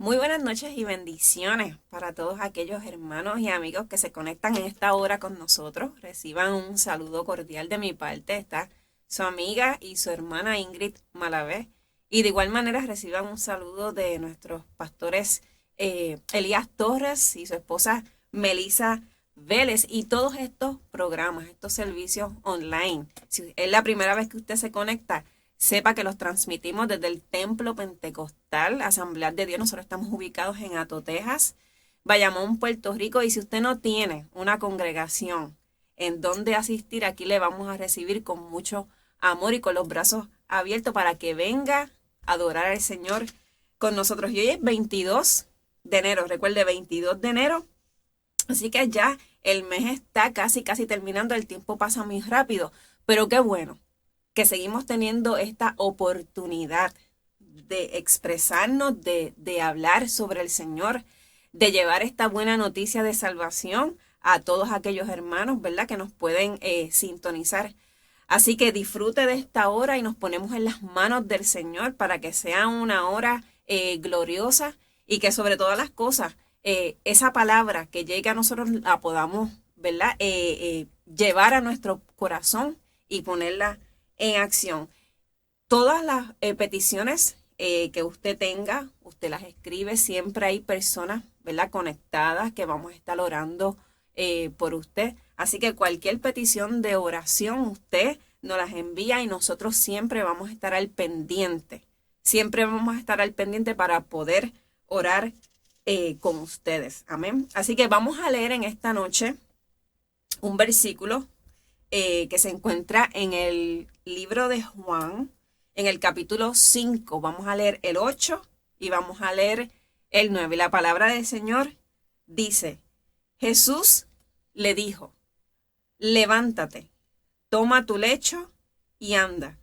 Muy buenas noches y bendiciones para todos aquellos hermanos y amigos que se conectan en esta hora con nosotros. Reciban un saludo cordial de mi parte. Está su amiga y su hermana Ingrid Malavé. Y de igual manera reciban un saludo de nuestros pastores Elías Torres y su esposa Melissa Vélez y todos estos programas, estos servicios online. Si es la primera vez que usted se conecta, sepa que los transmitimos desde el Templo Pentecostal Asamblea de Dios. Nosotros estamos ubicados en Ato, Texas, Bayamón, Puerto Rico. Y si usted no tiene una congregación en donde asistir, aquí le vamos a recibir con mucho amor y con los brazos abiertos para que venga a adorar al Señor con nosotros. Y hoy es 22 de enero, recuerde, 22 de enero. Así que ya el mes está casi terminando, el tiempo pasa muy rápido, pero qué bueno que seguimos teniendo esta oportunidad de expresarnos, de hablar sobre el Señor, de llevar esta buena noticia de salvación a todos aquellos hermanos, ¿verdad?, que nos pueden sintonizar. Así que disfrute de esta hora y nos ponemos en las manos del Señor para que sea una hora gloriosa y que sobre todas las cosas, esa palabra que llegue a nosotros la podamos, ¿verdad?, llevar a nuestro corazón y ponerla en acción. Todas las peticiones que usted tenga, usted las escribe. Siempre hay personas, ¿verdad?, conectadas que vamos a estar orando por usted. Así que cualquier petición de oración usted nos las envía y nosotros siempre vamos a estar al pendiente. Siempre vamos a estar al pendiente para poder orar con ustedes. Amén. Así que vamos a leer en esta noche un versículo que se encuentra en el libro de Juan, en el capítulo 5. Vamos a leer el 8 y vamos a leer el 9. La palabra del Señor dice: Jesús le dijo, levántate, toma tu lecho y anda.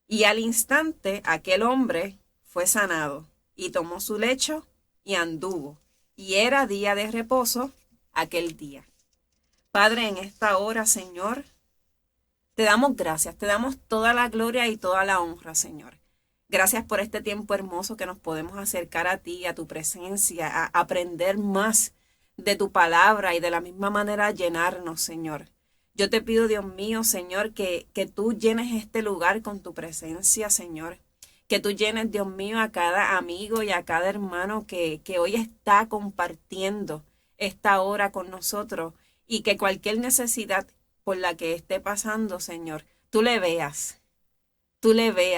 Y al instante aquel hombre fue sanado y tomó su lecho y anduvo. Y era día de reposo aquel día. Padre, en esta hora, Señor, te damos gracias, te damos toda la gloria y toda la honra, Señor. Gracias por este tiempo hermoso que nos podemos acercar a ti, a tu presencia, a aprender más de tu palabra y de la misma manera llenarnos, Señor. Yo te pido, Dios mío, Señor, que tú llenes este lugar con tu presencia, Señor. Que tú llenes, Dios mío, a cada amigo y a cada hermano que hoy está compartiendo esta hora con nosotros. Y que cualquier necesidad por la que esté pasando, Señor, tú le veas,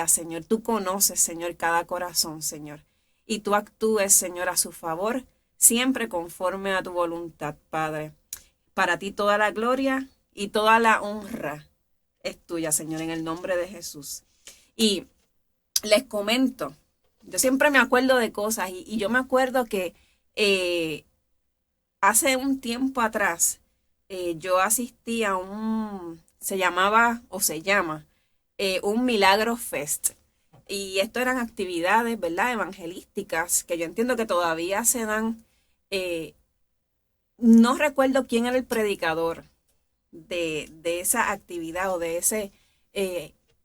Señor. Tú conoces, Señor, cada corazón, Señor. Y tú actúes, Señor, a su favor, siempre conforme a tu voluntad, Padre. Para ti toda la gloria y toda la honra es tuya, Señor, en el nombre de Jesús. Y les comento, yo siempre me acuerdo de cosas y yo me acuerdo que hace un tiempo atrás, yo asistí a se llamaba o se llama un Milagro Fest. Y esto eran actividades, ¿verdad?, evangelísticas, que yo entiendo que todavía se dan. No recuerdo quién era el predicador de esa actividad o de esa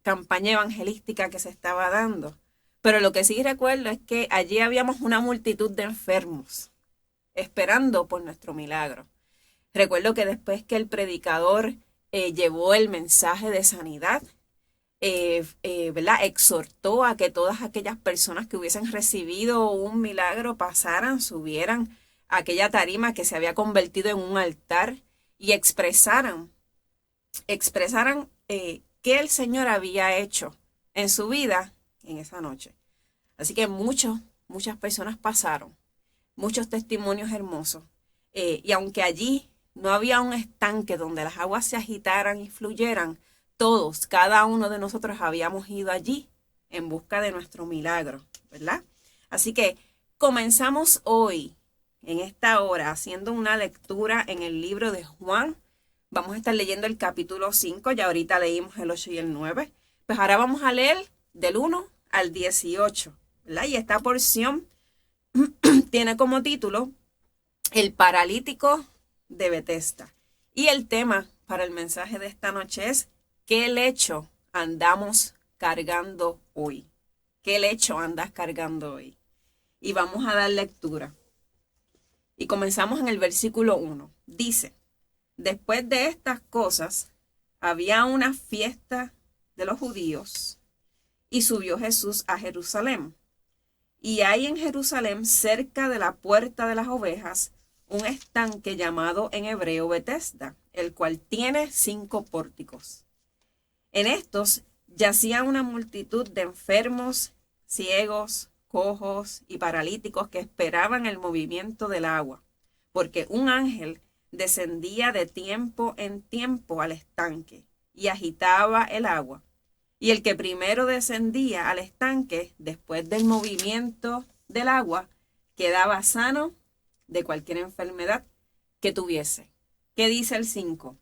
campaña evangelística que se estaba dando. Pero lo que sí recuerdo es que allí habíamos una multitud de enfermos esperando por nuestro milagro. Recuerdo que después que el predicador llevó el mensaje de sanidad, ¿verdad?, exhortó a que todas aquellas personas que hubiesen recibido un milagro pasaran, subieran a aquella tarima que se había convertido en un altar y expresaran qué el Señor había hecho en su vida en esa noche. Así que muchas personas pasaron, muchos testimonios hermosos, y aunque allí no había un estanque donde las aguas se agitaran y fluyeran, todos, cada uno de nosotros habíamos ido allí en busca de nuestro milagro, ¿verdad? Así que comenzamos hoy, en esta hora, haciendo una lectura en el libro de Juan. Vamos a estar leyendo el capítulo 5, ya ahorita leímos el 8 y el 9. Pues ahora vamos a leer del 1 al 18, ¿verdad? Y esta porción tiene como título El paralítico de Betesda. Y el tema para el mensaje de esta noche es: ¿qué lecho andamos cargando hoy? ¿Qué lecho andas cargando hoy? y vamos a dar lectura. Y comenzamos en el versículo 1. Dice, después de estas cosas, había una fiesta de los judíos y subió Jesús a Jerusalén. Y hay en Jerusalén, cerca de la puerta de las ovejas, un estanque llamado en hebreo Betesda, el cual tiene 5 pórticos. En estos yacía una multitud de enfermos, ciegos, cojos y paralíticos que esperaban el movimiento del agua, porque un ángel descendía de tiempo en tiempo al estanque y agitaba el agua. Y el que primero descendía al estanque, después del movimiento del agua, quedaba sano de cualquier enfermedad que tuviese. ¿Qué dice el 5?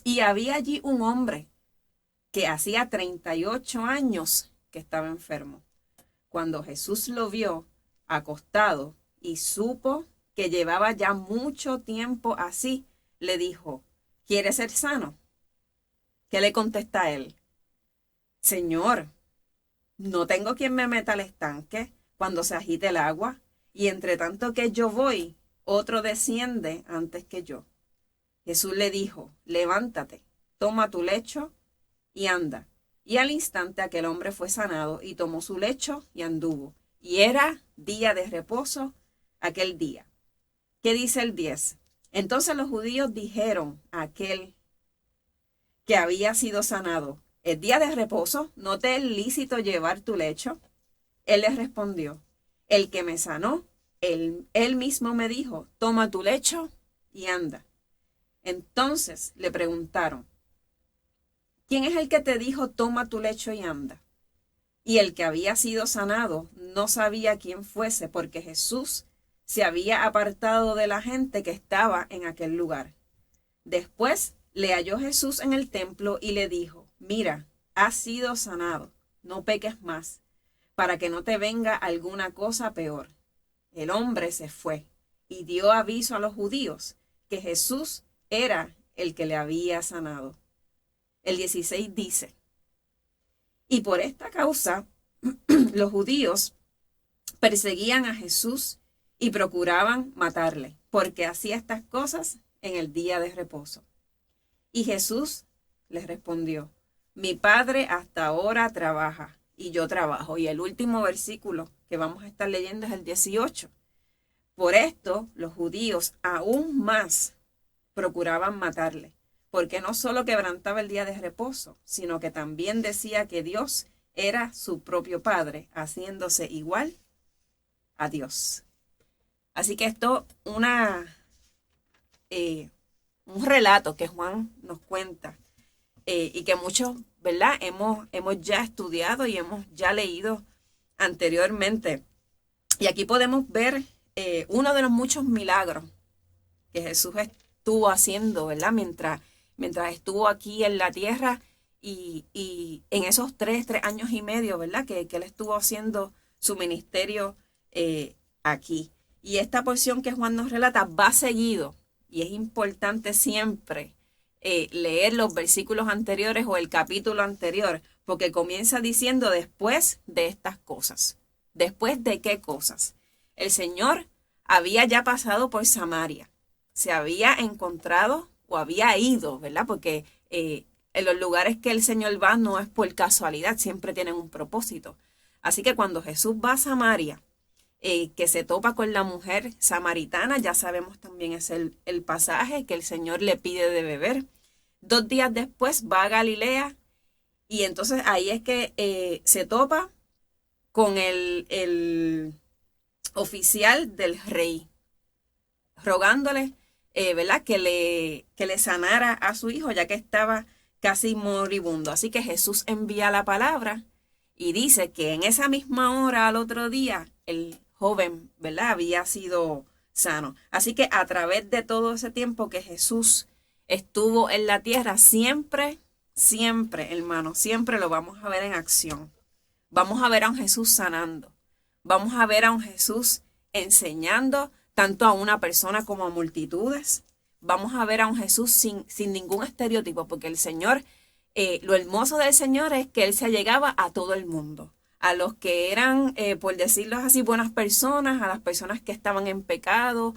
Y había allí un hombre que hacía 38 años que estaba enfermo. Cuando Jesús lo vio acostado y supo que llevaba ya mucho tiempo así, le dijo, ¿quieres ser sano? ¿Qué le contesta él? Señor, no tengo quien me meta al estanque cuando se agite el agua, y entre tanto que yo voy, otro desciende antes que yo. Jesús le dijo, levántate, toma tu lecho y anda. Y al instante aquel hombre fue sanado y tomó su lecho y anduvo. Y era día de reposo aquel día. ¿Qué dice el 10? Entonces los judíos dijeron a aquel que había sido sanado, ¿es día de reposo? ¿No te es lícito llevar tu lecho? Él les respondió, el que me sanó, él mismo me dijo, toma tu lecho y anda. Entonces le preguntaron, ¿quién es el que te dijo, toma tu lecho y anda? Y el que había sido sanado no sabía quién fuese, porque Jesús se había apartado de la gente que estaba en aquel lugar. Después le halló Jesús en el templo y le dijo, mira, has sido sanado, no peques más, para que no te venga alguna cosa peor. El hombre se fue y dio aviso a los judíos que Jesús era el que le había sanado. El 16 dice, y por esta causa los judíos perseguían a Jesús y procuraban matarle, porque hacía estas cosas en el día de reposo. Y Jesús les respondió, mi Padre hasta ahora trabaja y yo trabajo. Y el último versículo que vamos a estar leyendo es el 18. Por esto los judíos aún más procuraban matarle, porque no solo quebrantaba el día de reposo, sino que también decía que Dios era su propio Padre, haciéndose igual a Dios. Así que esto un relato que Juan nos cuenta y que muchos, ¿verdad? Hemos ya estudiado y hemos ya leído anteriormente. Y aquí podemos ver uno de los muchos milagros que Jesús estuvo haciendo, ¿verdad? Mientras estuvo aquí en la tierra y en esos 3 años y medio, ¿verdad? Que él estuvo haciendo su ministerio aquí. Y esta porción que Juan nos relata va seguido, y es importante siempre leer los versículos anteriores o el capítulo anterior, porque comienza diciendo después de estas cosas. ¿Después de qué cosas? El Señor había ya pasado por Samaria, se había encontrado o había ido, ¿verdad? Porque en los lugares que el Señor va no es por casualidad, siempre tienen un propósito. Así que cuando Jesús va a Samaria, que se topa con la mujer samaritana, ya sabemos también es el pasaje que el Señor le pide de beber. 2 días después va a Galilea y entonces ahí es que se topa con el oficial del rey, rogándole, ¿verdad? Que le sanara a su hijo, ya que estaba casi moribundo. Así que Jesús envía la palabra y dice que en esa misma hora, al otro día, el joven, ¿verdad? Había sido sano. Así que a través de todo ese tiempo que Jesús estuvo en la tierra, siempre, hermano, siempre lo vamos a ver en acción. Vamos a ver a un Jesús sanando. Vamos a ver a un Jesús enseñando tanto a una persona como a multitudes. Vamos a ver a un Jesús sin ningún estereotipo, porque el Señor, lo hermoso del Señor es que Él se llegaba a todo el mundo. a los que eran, por decirlo así, buenas personas, a las personas que estaban en pecado,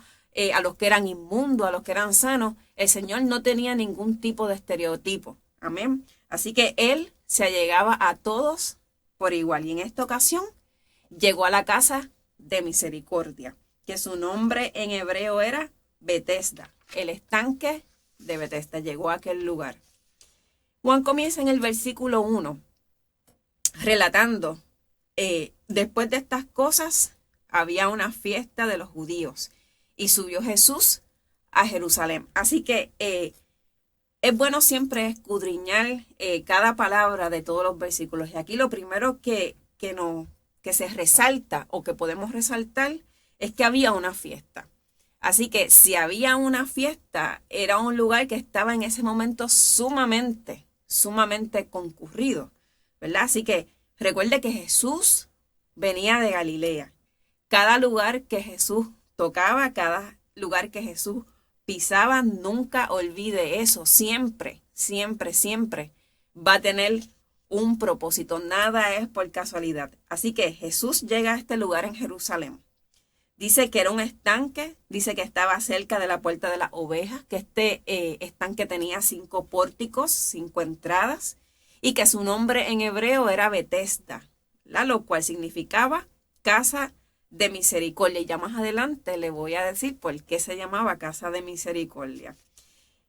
a los que eran inmundos, a los que eran sanos. El Señor no tenía ningún tipo de estereotipo. Amén. Así que Él se allegaba a todos por igual. Y en esta ocasión llegó a la casa de misericordia, que su nombre en hebreo era Betesda, el estanque de Betesda. Llegó a aquel lugar. Juan comienza en el versículo 1, relatando, después de estas cosas, había una fiesta de los judíos y subió Jesús a Jerusalén. Así que es bueno siempre escudriñar cada palabra de todos los versículos. Y aquí lo primero que se resalta o que podemos resaltar es que había una fiesta. Así que si había una fiesta, era un lugar que estaba en ese momento sumamente concurrido, ¿verdad? Así que recuerde que Jesús venía de Galilea. Cada lugar que Jesús tocaba, cada lugar que Jesús pisaba, nunca olvide eso. Siempre va a tener un propósito. Nada es por casualidad. Así que Jesús llega a este lugar en Jerusalén. Dice que era un estanque, dice que estaba cerca de la puerta de las ovejas, que este estanque tenía 5 pórticos, 5 entradas, y que su nombre en hebreo era Betesda, lo cual significaba casa de misericordia. Y ya más adelante le voy a decir por qué se llamaba casa de misericordia.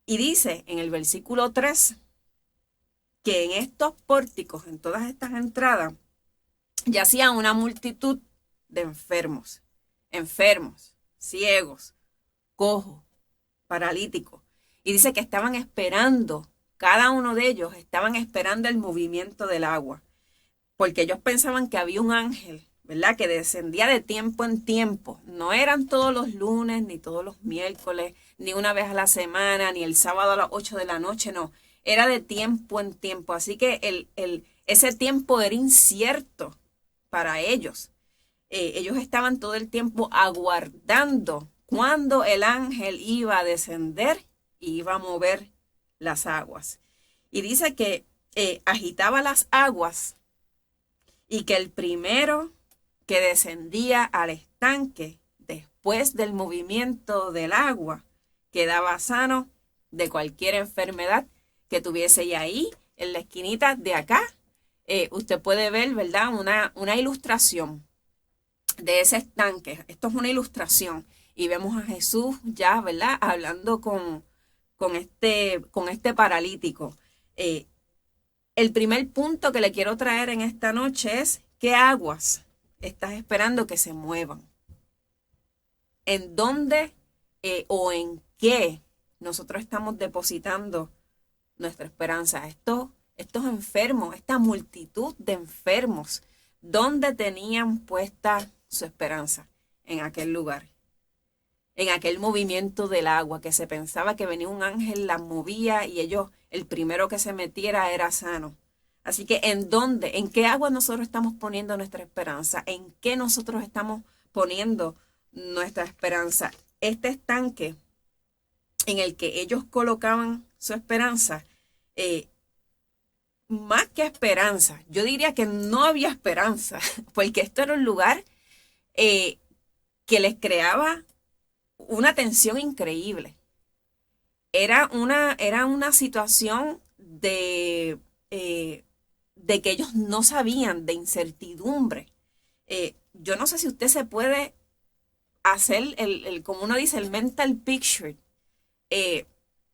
Y dice en el versículo 3 que en estos pórticos, en todas estas entradas, yacía una multitud de enfermos, ciegos, cojos, paralíticos. Y dice que estaban esperando, cada uno de ellos estaban esperando el movimiento del agua, porque ellos pensaban que había un ángel, ¿verdad?, que descendía de tiempo en tiempo. No eran todos los lunes, ni todos los miércoles, ni una vez a la semana, ni el sábado a las 8 de la noche, no. Era de tiempo en tiempo. Así que ese tiempo era incierto para ellos. Ellos estaban todo el tiempo aguardando cuando el ángel iba a descender y iba a mover las aguas. Y dice que agitaba las aguas y que el primero que descendía al estanque después del movimiento del agua quedaba sano de cualquier enfermedad que tuviese. Y ahí, en la esquinita de acá, usted puede ver, ¿verdad?, una ilustración de ese estanque. Esto es una ilustración y vemos a Jesús ya, ¿verdad?, hablando con este paralítico. El primer punto que le quiero traer en esta noche es: ¿qué aguas estás esperando que se muevan? ¿En dónde o en qué nosotros estamos depositando nuestra esperanza? Estos enfermos, esta multitud de enfermos, ¿dónde tenían puesta su esperanza? En aquel lugar, en aquel movimiento del agua, que se pensaba que venía un ángel, la movía y ellos, el primero que se metiera era sano. Así que ¿en dónde, en qué agua nosotros estamos poniendo nuestra esperanza? ¿En qué nosotros estamos poniendo nuestra esperanza? Este estanque en el que ellos colocaban su esperanza, más que esperanza, yo diría que no había esperanza, porque esto era un lugar que les creaba una tensión increíble. Era una situación de que ellos no sabían, de incertidumbre. Yo no sé si usted se puede hacer como uno dice, el mental picture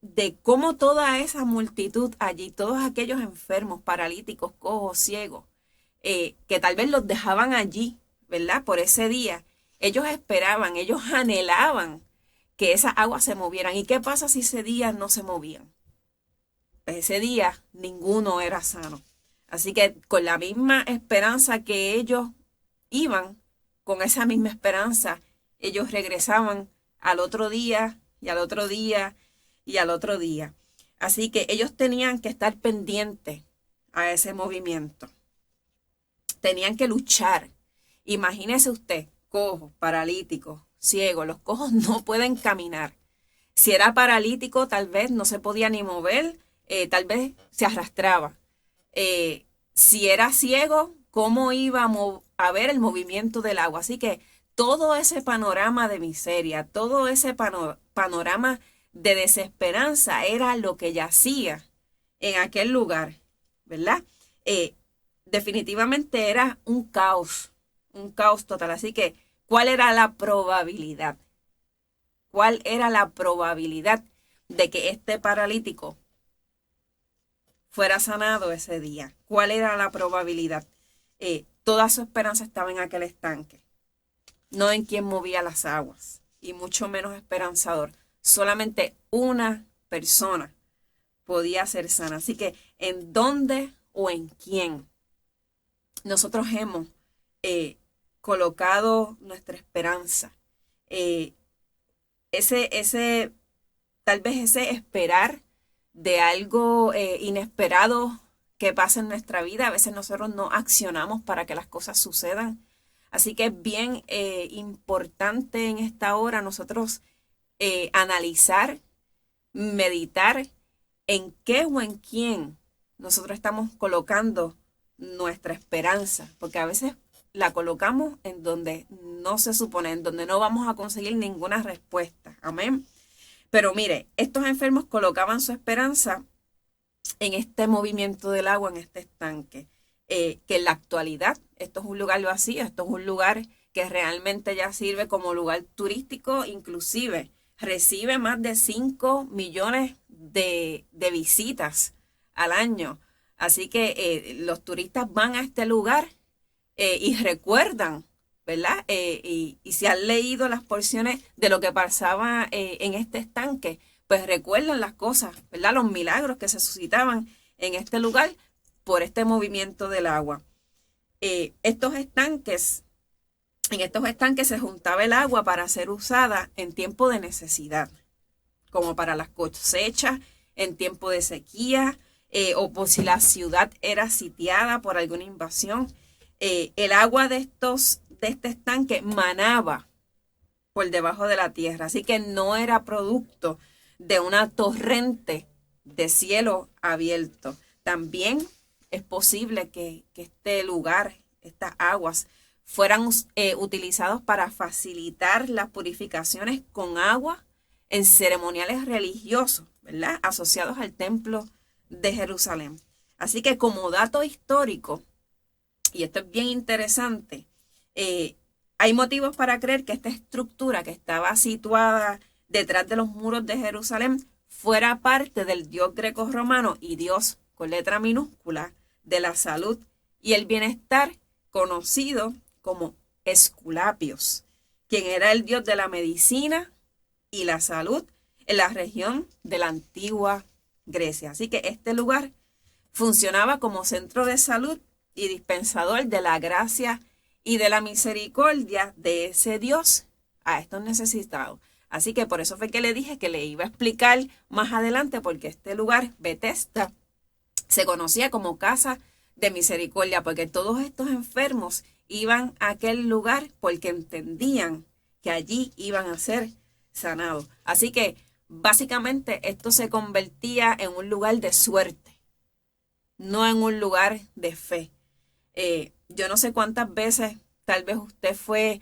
de cómo toda esa multitud allí, todos aquellos enfermos, paralíticos, cojos, ciegos, que tal vez los dejaban allí, ¿verdad?, por ese día. Ellos esperaban, ellos anhelaban que esas aguas se movieran. ¿Y qué pasa si ese día no se movían? Pues ese día ninguno era sano. Así que con la misma esperanza que ellos iban, con esa misma esperanza, ellos regresaban al otro día y al otro día y al otro día. Así que ellos tenían que estar pendientes a ese movimiento. Tenían que luchar. Imagínese usted, cojo, paralítico, ciego. Los cojos no pueden caminar. Si era paralítico, tal vez no se podía ni mover, tal vez se arrastraba. Si era ciego, cómo iba a ver el movimiento del agua. Así que todo ese panorama de miseria, todo ese panorama de desesperanza era lo que yacía en aquel lugar, ¿verdad? Definitivamente era un caos total. Así que, ¿cuál era la probabilidad? ¿Cuál era la probabilidad de que este paralítico fuera sanado ese día? ¿Cuál era la probabilidad? Toda su esperanza estaba en aquel estanque, no en quien movía las aguas, y mucho menos esperanzador. Solamente una persona podía ser sana. Así que, ¿en dónde o en quién nosotros hemos colocado nuestra esperanza? Tal vez ese esperar de algo inesperado que pasa en nuestra vida, a veces nosotros no accionamos para que las cosas sucedan. Así que es bien importante en esta hora nosotros analizar, meditar en qué o en quién nosotros estamos colocando nuestra esperanza, porque a veces la colocamos en donde no se supone, en donde no vamos a conseguir ninguna respuesta. Amén. Pero mire, estos enfermos colocaban su esperanza en este movimiento del agua, en este estanque, que en la actualidad esto es un lugar vacío, esto es un lugar que realmente ya sirve como lugar turístico, inclusive recibe más de 5 millones de visitas al año. Así que los turistas van a este lugar y recuerdan, ¿verdad? Y si han leído las porciones de lo que pasaba en este estanque, pues recuerdan las cosas, ¿verdad? Los milagros que se suscitaban en este lugar por este movimiento del agua. En estos estanques se juntaba el agua para ser usada en tiempo de necesidad, como para las cosechas, en tiempo de sequía, o por si la ciudad era sitiada por alguna invasión. El agua de este estanque manaba por debajo de la tierra, así que no era producto de una torrente de cielo abierto. También es posible que este lugar, estas aguas, fueran utilizados para facilitar las purificaciones con agua en ceremoniales religiosos, ¿verdad? Asociados al templo de Jerusalén. Así que como dato histórico, y esto es bien interesante, hay motivos para creer que esta estructura que estaba situada detrás de los muros de Jerusalén fuera parte del dios greco-romano y dios con letra minúscula de la salud y el bienestar, conocido como Esculapios, quien era el dios de la medicina y la salud en la región de la antigua Grecia. Así que este lugar funcionaba como centro de salud y dispensador de la gracia y de la misericordia de ese Dios a estos necesitados. Así que por eso fue que le dije que le iba a explicar más adelante, porque este lugar, Betesda, se conocía como casa de misericordia, porque todos estos enfermos iban a aquel lugar porque entendían que allí iban a ser sanados. Así que básicamente esto se convertía en un lugar de suerte, no en un lugar de fe. Yo no sé cuántas veces tal vez usted fue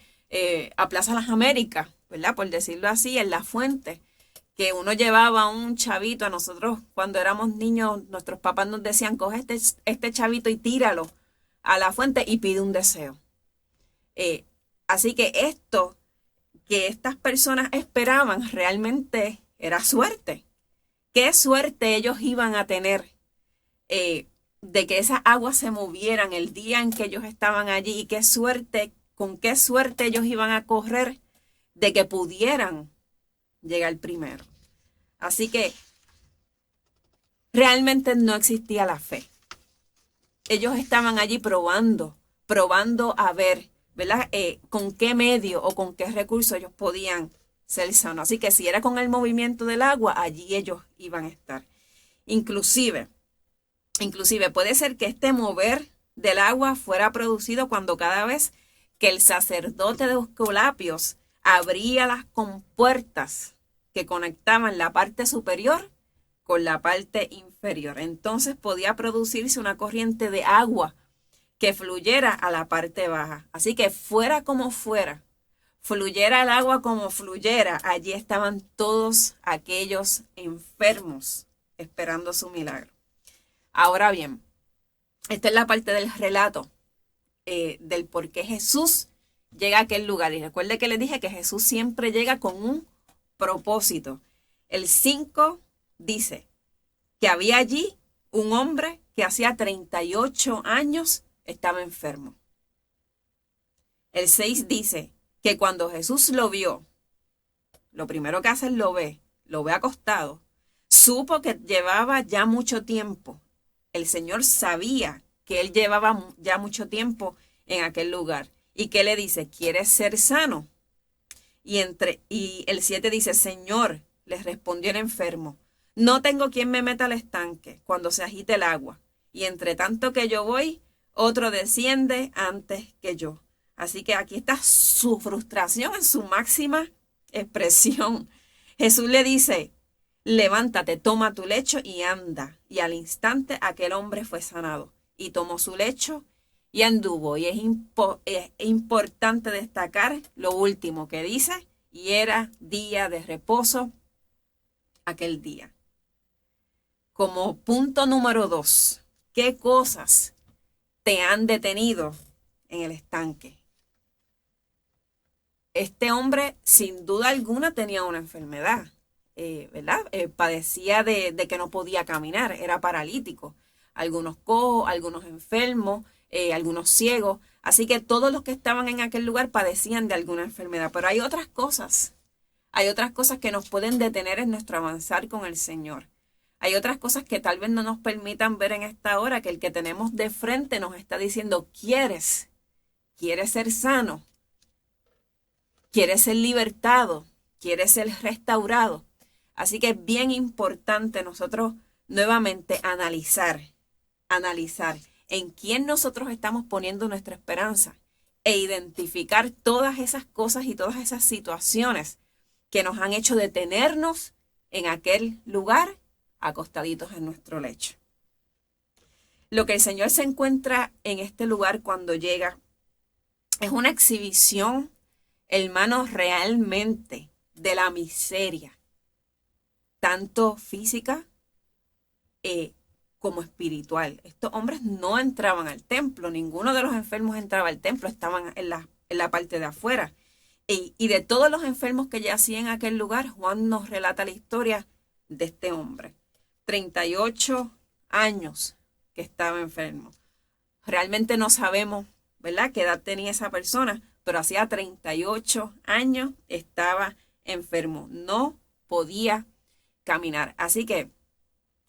a Plaza Las Américas, ¿verdad? Por decirlo así, en La Fuente, que uno llevaba un chavito. A nosotros cuando éramos niños, nuestros papás nos decían, coge este chavito y tíralo a la fuente y pide un deseo. Así que esto que estas personas esperaban realmente era suerte. ¿Qué suerte ellos iban a tener de que esas aguas se movieran el día en que ellos estaban allí? Y con qué suerte ellos iban a correr de que pudieran llegar primero. Así que realmente no existía la fe. Ellos estaban allí probando a ver, ¿verdad? Con qué medio o con qué recursos ellos podían ser sanos. Así que si era con el movimiento del agua, allí ellos iban a estar. Inclusive puede ser que este mover del agua fuera producido cuando cada vez que el sacerdote de Esculapios abría las compuertas que conectaban la parte superior con la parte inferior. Entonces podía producirse una corriente de agua que fluyera a la parte baja. Así que fuera como fuera, fluyera el agua como fluyera, allí estaban todos aquellos enfermos esperando su milagro. Ahora bien, esta es la parte del relato del por qué Jesús llega a aquel lugar. Y recuerde que les dije que Jesús siempre llega con un propósito. El 5 dice que había allí un hombre que hacía 38 años estaba enfermo. El 6 dice que cuando Jesús lo vio, lo primero que hace es lo ve acostado, supo que llevaba ya mucho tiempo. El Señor sabía que él llevaba ya mucho tiempo en aquel lugar. ¿Y qué le dice? ¿Quieres ser sano? Y el 7 dice, Señor, les respondió el enfermo, no tengo quien me meta al estanque cuando se agite el agua. Y entre tanto que yo voy, otro desciende antes que yo. Así que aquí está su frustración en su máxima expresión. Jesús le dice, levántate, toma tu lecho y anda. Y al instante aquel hombre fue sanado y tomó su lecho y anduvo. Y es importante destacar lo último que dice, y era día de reposo aquel día. Como punto número 2, ¿qué cosas te han detenido en el estanque? Este hombre, sin duda alguna, tenía una enfermedad, ¿verdad? Padecía de que no podía caminar, era paralítico. Algunos cojos, algunos enfermos, algunos ciegos. Así que todos los que estaban en aquel lugar padecían de alguna enfermedad. Pero hay otras cosas que nos pueden detener en nuestro avanzar con el Señor. Hay otras cosas que tal vez no nos permitan ver en esta hora, que el que tenemos de frente nos está diciendo, ¿quieres ser sano? ¿Quieres ser libertado? ¿Quieres ser restaurado? Así que es bien importante nosotros nuevamente analizar en quién nosotros estamos poniendo nuestra esperanza e identificar todas esas cosas y todas esas situaciones que nos han hecho detenernos en aquel lugar acostaditos en nuestro lecho. Lo que el Señor se encuentra en este lugar cuando llega es una exhibición, hermanos, realmente de la miseria, tanto física como espiritual. Estos hombres no entraban al templo, ninguno de los enfermos entraba al templo, estaban en la parte de afuera. Y de todos los enfermos que yacían en aquel lugar, Juan nos relata la historia de este hombre. 38 años que estaba enfermo. Realmente no sabemos, ¿verdad?, qué edad tenía esa persona, pero hacía 38 años estaba enfermo. No podía caminar. Así que,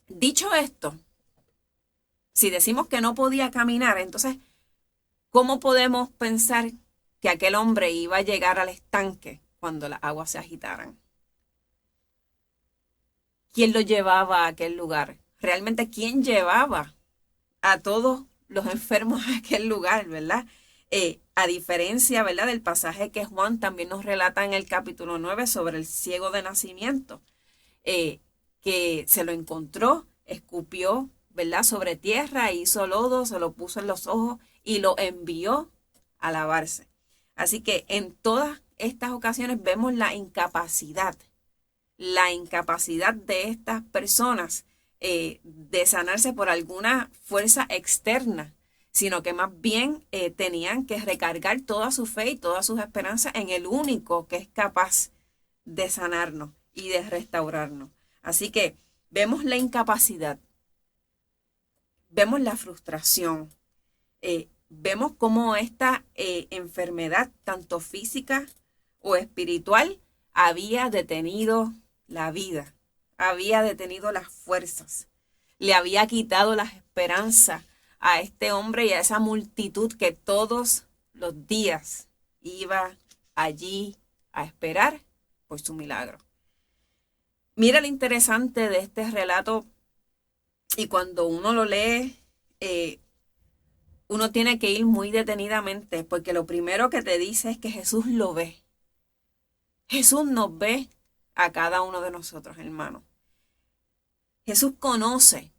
dicho esto, si decimos que no podía caminar, entonces, ¿cómo podemos pensar que aquel hombre iba a llegar al estanque cuando las aguas se agitaran? ¿Quién lo llevaba a aquel lugar? Realmente, ¿quién llevaba a todos los enfermos a aquel lugar, verdad? A diferencia, ¿verdad?, del pasaje que Juan también nos relata en el capítulo 9 sobre el ciego de nacimiento, que se lo encontró, escupió, ¿verdad?, sobre tierra, hizo lodo, se lo puso en los ojos y lo envió a lavarse. Así que en todas estas ocasiones vemos la incapacidad de estas personas de sanarse por alguna fuerza externa, sino que más bien tenían que recargar toda su fe y todas sus esperanzas en el único que es capaz de sanarnos y de restaurarnos. Así que vemos la incapacidad, vemos la frustración, vemos cómo esta enfermedad, tanto física o espiritual, había detenido la vida, había detenido las fuerzas, le había quitado las esperanzas a este hombre y a esa multitud que todos los días iba allí a esperar por su milagro. Mira lo interesante de este relato, y cuando uno lo lee, uno tiene que ir muy detenidamente, porque lo primero que te dice es que Jesús lo ve. Jesús nos ve a cada uno de nosotros, hermano. Jesús conocía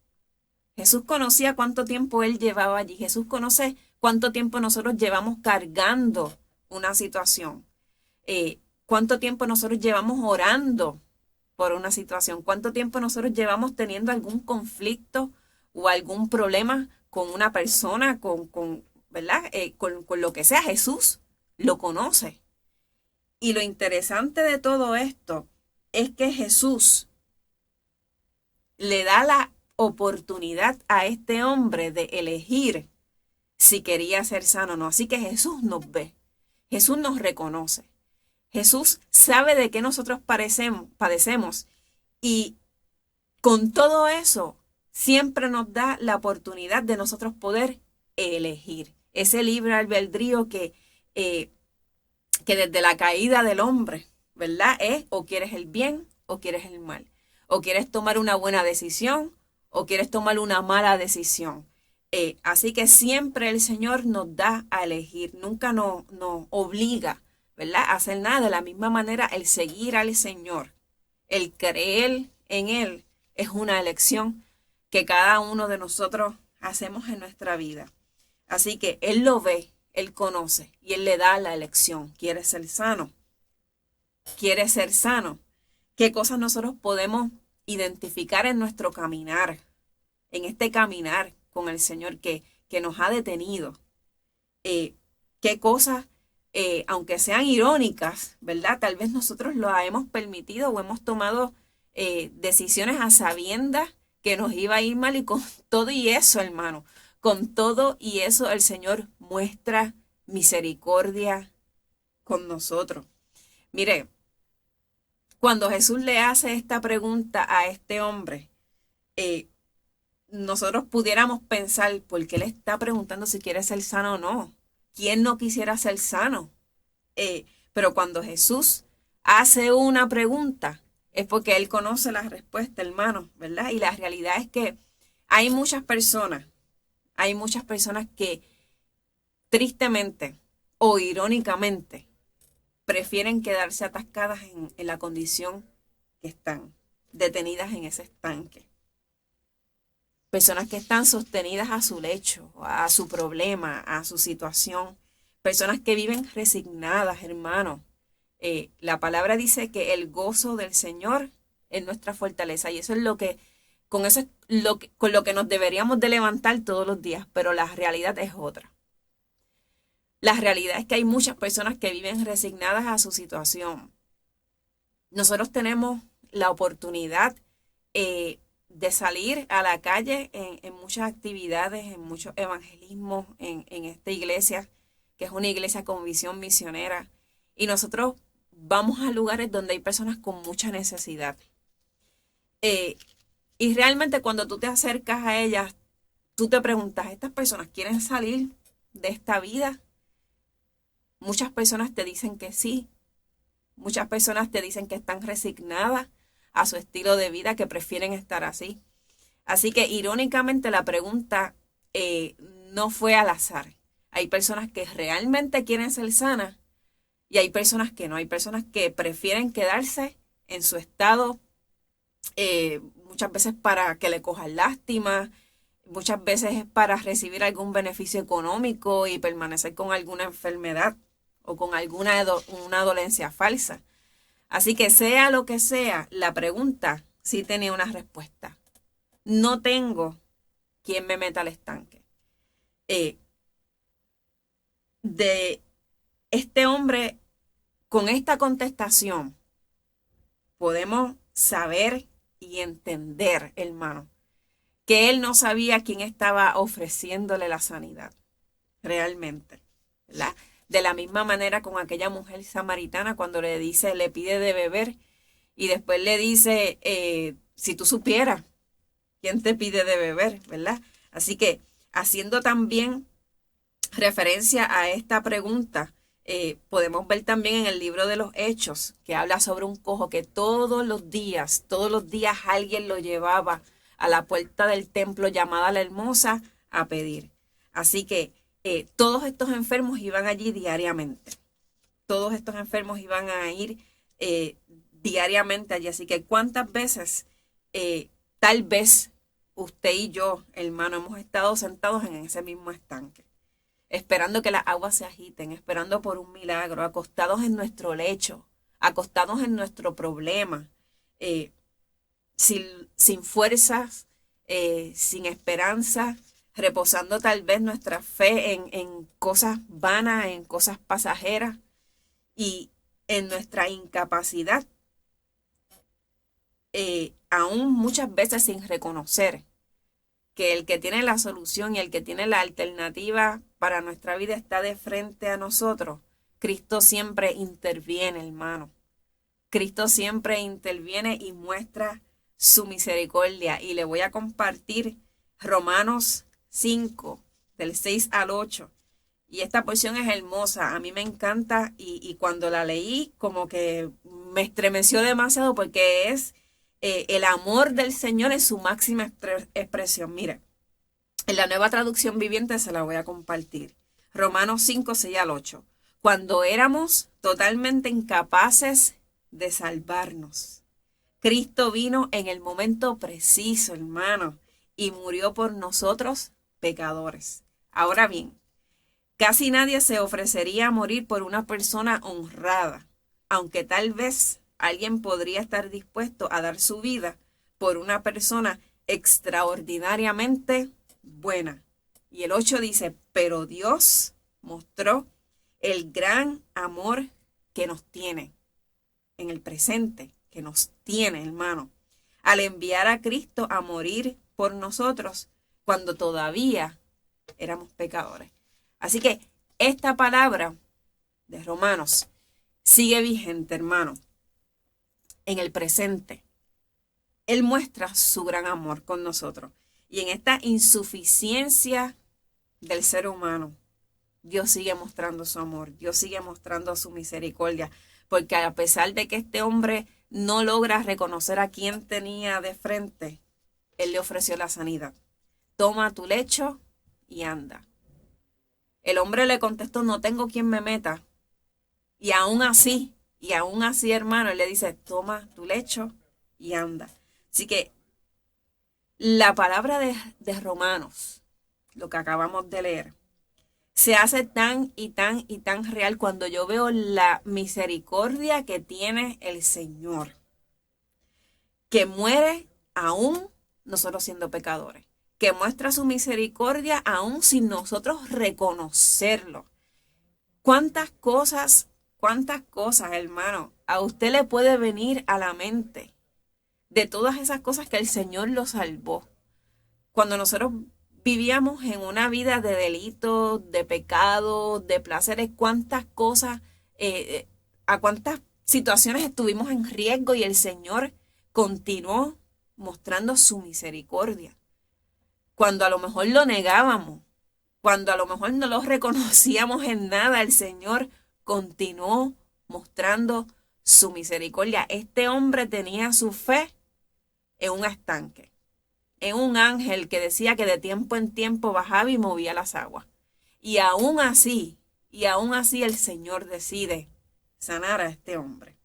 cuánto tiempo él llevaba allí. Jesús conoce cuánto tiempo nosotros llevamos cargando una situación, cuánto tiempo nosotros llevamos orando por una situación, cuánto tiempo nosotros llevamos teniendo algún conflicto o algún problema con una persona, ¿verdad? Con lo que sea. Jesús lo conoce. Y lo interesante de todo esto es que Jesús le da la oportunidad a este hombre de elegir si quería ser sano o no. Así que Jesús nos ve, Jesús nos reconoce, Jesús sabe de qué nosotros padecemos y con todo eso siempre nos da la oportunidad de nosotros poder elegir ese libre albedrío que desde la caída del hombre, ¿verdad? Es o quieres el bien o quieres el mal. O quieres tomar una buena decisión o quieres tomar una mala decisión. Así que siempre el Señor nos da a elegir, nunca nos obliga, ¿verdad?, a hacer nada. De la misma manera, el seguir al Señor, el creer en Él, es una elección que cada uno de nosotros hacemos en nuestra vida. Así que Él lo ve, Él conoce y Él le da la elección. ¿Quieres ser sano? ¿Quieres ser sano? ¿Qué cosas nosotros podemos identificar en nuestro caminar, en este caminar con el Señor que nos ha detenido? ¿Qué cosas, aunque sean irónicas, ¿verdad? Tal vez nosotros lo hemos permitido o hemos tomado decisiones a sabiendas que nos iba a ir mal, y con todo y eso, hermano, con todo y eso el Señor muestra misericordia con nosotros. Mire, cuando Jesús le hace esta pregunta a este hombre, nosotros pudiéramos pensar, ¿por qué le está preguntando si quiere ser sano o no? ¿Quién no quisiera ser sano? Pero cuando Jesús hace una pregunta, es porque Él conoce la respuesta, hermano, ¿verdad? Y la realidad es que hay muchas personas que tristemente o irónicamente prefieren quedarse atascadas en la condición que están, detenidas en ese estanque. Personas que están sostenidas a su lecho, a su problema, a su situación. Personas que viven resignadas, hermano. La palabra dice que el gozo del Señor es nuestra fortaleza, y eso es con lo que nos deberíamos de levantar todos los días, pero la realidad es otra. La realidad es que hay muchas personas que viven resignadas a su situación. Nosotros tenemos la oportunidad de salir a la calle en muchas actividades, en muchos evangelismos, en esta iglesia, que es una iglesia con visión misionera. Y nosotros vamos a lugares donde hay personas con mucha necesidad. Y realmente cuando tú te acercas a ellas, tú te preguntas, ¿estas personas quieren salir de esta vida? Muchas personas te dicen que sí. Muchas personas te dicen que están resignadas a su estilo de vida, que prefieren estar así. Así que irónicamente la pregunta no fue al azar. Hay personas que realmente quieren ser sanas y hay personas que no. Hay personas que prefieren quedarse en su estado, muchas veces para que le cojan lástima, muchas veces es para recibir algún beneficio económico y permanecer con alguna enfermedad o con una dolencia falsa. Así que sea lo que sea, la pregunta sí tenía una respuesta. No tengo quien me meta al estanque. De este hombre, con esta contestación, podemos saber y entender, hermano, que él no sabía quién estaba ofreciéndole la sanidad, realmente, ¿verdad? De la misma manera con aquella mujer samaritana cuando le pide de beber y después le dice, si tú supieras quién te pide de beber, ¿verdad? Así que haciendo también referencia a esta pregunta, podemos ver también en el libro de los Hechos, que habla sobre un cojo que todos los días alguien lo llevaba a la puerta del templo llamada La Hermosa a pedir. Así que todos estos enfermos iban allí diariamente. Todos estos enfermos iban a ir diariamente allí. Así que cuántas veces, tal vez usted y yo, hermano, hemos estado sentados en ese mismo estanque. esperando que las aguas se agiten, esperando por un milagro, acostados en nuestro lecho, acostados en nuestro problema, eh, sin fuerzas, sin esperanza, reposando tal vez nuestra fe en cosas vanas, en cosas pasajeras y en nuestra incapacidad, aún muchas veces sin reconocer que el que tiene la solución y el que tiene la alternativa para nuestra vida está de frente a nosotros. Cristo siempre interviene, hermano. Cristo siempre interviene y muestra su misericordia. Y le voy a compartir Romanos 5, del 6 al 8. Y esta porción es hermosa, a mí me encanta y cuando la leí como que me estremeció demasiado porque es el amor del Señor en su máxima expresión. Mira, en la Nueva Traducción Viviente se la voy a compartir. Romanos 5, 6 al 8. Cuando éramos totalmente incapaces de salvarnos, Cristo vino en el momento preciso, hermano, y murió por nosotros, pecadores. Ahora bien, casi nadie se ofrecería a morir por una persona honrada, aunque tal vez alguien podría estar dispuesto a dar su vida por una persona extraordinariamente buena. Y el 8 dice, pero Dios mostró el gran amor que nos tiene en el presente, que nos tiene, hermano, al enviar a Cristo a morir por nosotros cuando todavía éramos pecadores. Así que esta palabra de Romanos sigue vigente, hermano, en el presente. Él muestra su gran amor con nosotros. Y en esta insuficiencia del ser humano, Dios sigue mostrando su amor, Dios sigue mostrando su misericordia, porque a pesar de que este hombre no logra reconocer a quién tenía de frente, Él le ofreció la sanidad. Toma tu lecho y anda. El hombre le contestó, no tengo quien me meta. Y aún así, hermano, Él le dice, toma tu lecho y anda. Así que la palabra de Romanos, lo que acabamos de leer, se hace tan y tan y tan real cuando yo veo la misericordia que tiene el Señor, que muere aún nosotros siendo pecadores, que muestra su misericordia aún sin nosotros reconocerlo. ¿Cuántas cosas, hermano, a usted le puede venir a la mente de todas esas cosas que el Señor lo salvó? Cuando nosotros vivíamos en una vida de delito, de pecado, de placeres, cuántas cosas, a cuántas situaciones estuvimos en riesgo y el Señor continuó mostrando su misericordia. Cuando a lo mejor lo negábamos, cuando a lo mejor no lo reconocíamos en nada, el Señor continuó mostrando su misericordia. Este hombre tenía su fe en un estanque, en un ángel que decía que de tiempo en tiempo bajaba y movía las aguas. Y aún así el Señor decide sanar a este hombre.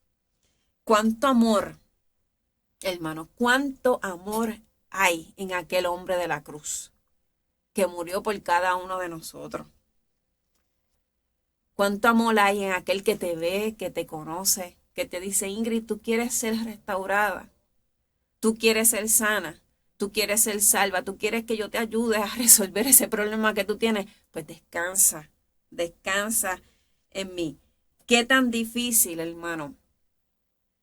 Cuánto amor, hermano, cuánto amor hay en aquel hombre de la cruz que murió por cada uno de nosotros. Cuánto amor hay en aquel que te ve, que te conoce, que te dice, Ingrid, tú quieres ser restaurada, tú quieres ser sana, tú quieres ser salva, tú quieres que yo te ayude a resolver ese problema que tú tienes, pues descansa en mí. Qué tan difícil, hermano.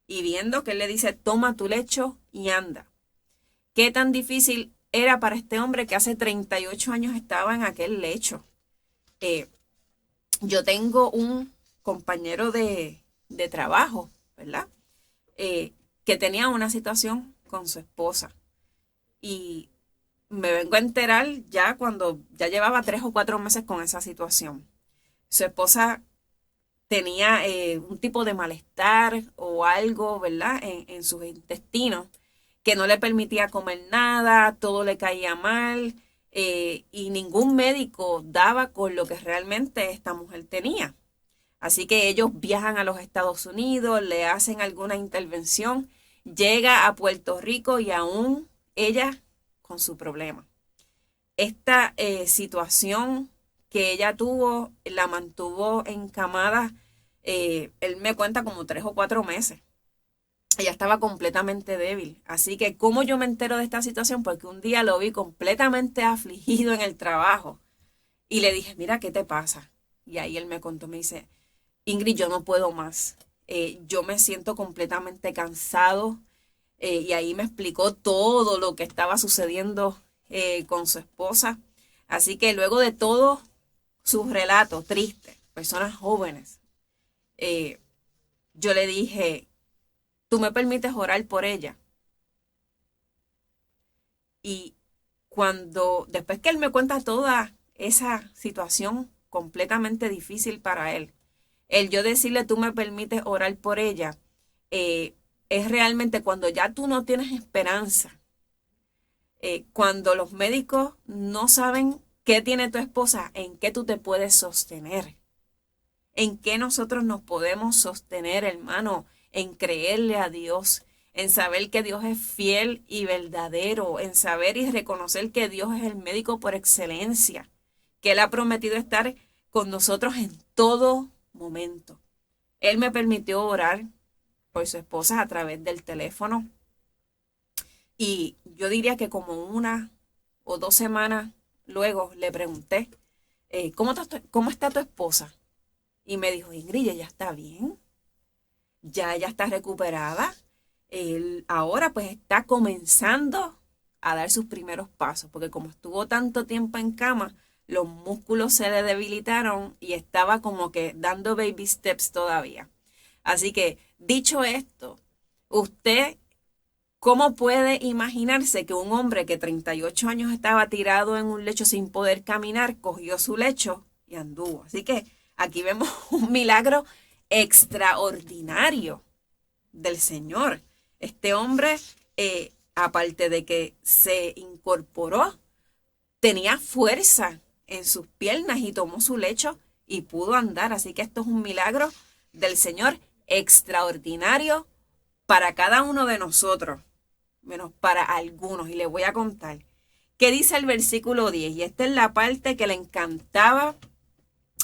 Y viendo que él le dice, toma tu lecho y anda. Qué tan difícil era para este hombre que hace 38 años estaba en aquel lecho. Yo tengo un compañero de trabajo, ¿verdad? Que tenía una situación con su esposa. Y me vengo a enterar ya cuando ya llevaba 3 o 4 meses con esa situación. Su esposa tenía un tipo de malestar o algo, ¿verdad? En sus intestinos, que no le permitía comer nada, todo le caía mal, y ningún médico daba con lo que realmente esta mujer tenía. Así que ellos viajan a los Estados Unidos, le hacen alguna intervención, llega a Puerto Rico y aún ella con su problema. Esta situación que ella tuvo, la mantuvo encamada, él me cuenta como 3 o 4 meses. Ella estaba completamente débil. Así que, ¿cómo yo me entero de esta situación? Porque un día lo vi completamente afligido en el trabajo. Y le dije, mira, ¿qué te pasa? Y ahí él me contó, me dice, Ingrid, yo no puedo más. Yo me siento completamente cansado. Y ahí me explicó todo lo que estaba sucediendo con su esposa. Así que luego de todo sus relatos tristes, personas jóvenes, eh, yo le dije, ¿tú me permites orar por ella? Y después que él me cuenta toda esa situación completamente difícil para él, el yo decirle, tú me permites orar por ella, eh, es realmente cuando ya tú no tienes esperanza, cuando los médicos no saben qué tiene tu esposa, en qué tú te puedes sostener, en qué nosotros nos podemos sostener, hermano, en creerle a Dios, en saber que Dios es fiel y verdadero, en saber y reconocer que Dios es el médico por excelencia, que Él ha prometido estar con nosotros en todo momento. Él me permitió orar por su esposa a través del teléfono y yo diría que como 1 o 2 semanas luego le pregunté, ¿cómo está tu esposa? Y me dijo, Ingrid, ella está bien, ya ella está recuperada. Él ahora pues está comenzando a dar sus primeros pasos, porque como estuvo tanto tiempo en cama, los músculos se le debilitaron y estaba como que dando baby steps todavía. Así que, dicho esto, usted, ¿cómo puede imaginarse que un hombre que 38 años estaba tirado en un lecho sin poder caminar, cogió su lecho y anduvo? Así que aquí vemos un milagro extraordinario del Señor. Este hombre, aparte de que se incorporó, tenía fuerza en sus piernas y tomó su lecho y pudo andar. Así que esto es un milagro del Señor extraordinario para cada uno de nosotros, menos para algunos. Y les voy a contar qué dice el versículo 10. Y esta es la parte que le encantaba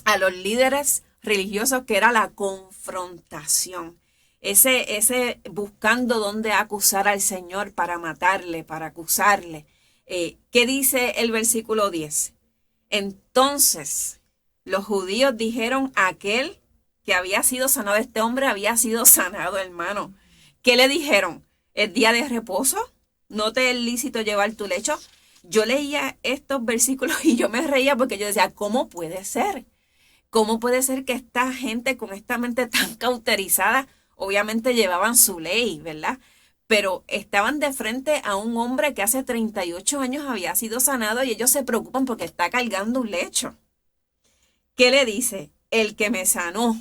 a los líderes religiosos, que era la confrontación. Ese buscando dónde acusar al Señor para matarle, para acusarle. ¿Qué dice el versículo 10? Entonces los judíos dijeron a aquel que había sido sanado, este hombre había sido sanado, hermano. ¿Qué le dijeron? ¿Es día de reposo? ¿No te es lícito llevar tu lecho? Yo leía estos versículos y yo me reía porque yo decía, ¿cómo puede ser? ¿Cómo puede ser que esta gente con esta mente tan cauterizada, obviamente llevaban su ley, ¿verdad? Pero estaban de frente a un hombre que hace 38 años había sido sanado y ellos se preocupan porque está cargando un lecho. ¿Qué le dice? El que me sanó,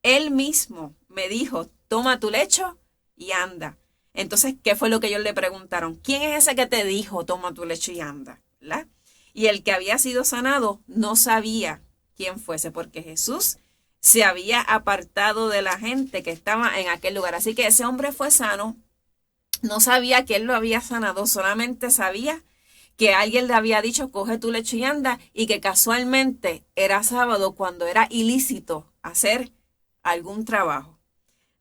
él mismo me dijo, toma tu lecho y anda. Entonces, ¿qué fue lo que ellos le preguntaron? ¿Quién es ese que te dijo, toma tu lecho y anda? ¿Verdad? Y el que había sido sanado no sabía quién fuese, porque Jesús se había apartado de la gente que estaba en aquel lugar. Así que ese hombre fue sano, no sabía que él lo había sanado, solamente sabía que alguien le había dicho, coge tu lecho y anda, y que casualmente era sábado cuando era ilícito hacer algún trabajo.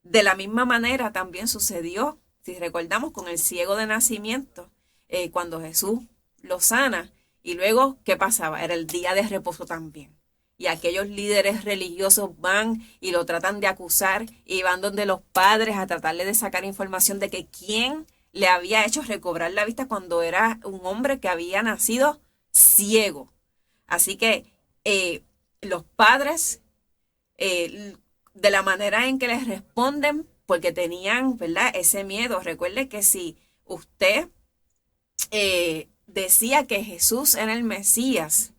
De la misma manera también sucedió, si recordamos, con el ciego de nacimiento, cuando Jesús lo sana, y luego, ¿qué pasaba? Era el día de reposo también. Y aquellos líderes religiosos van y lo tratan de acusar y van donde los padres a tratarle de sacar información de que quién le había hecho recobrar la vista cuando era un hombre que había nacido ciego. Así que los padres, de la manera en que les responden, porque tenían, ¿verdad?, ese miedo. Recuerde que si usted decía que Jesús era el Mesías,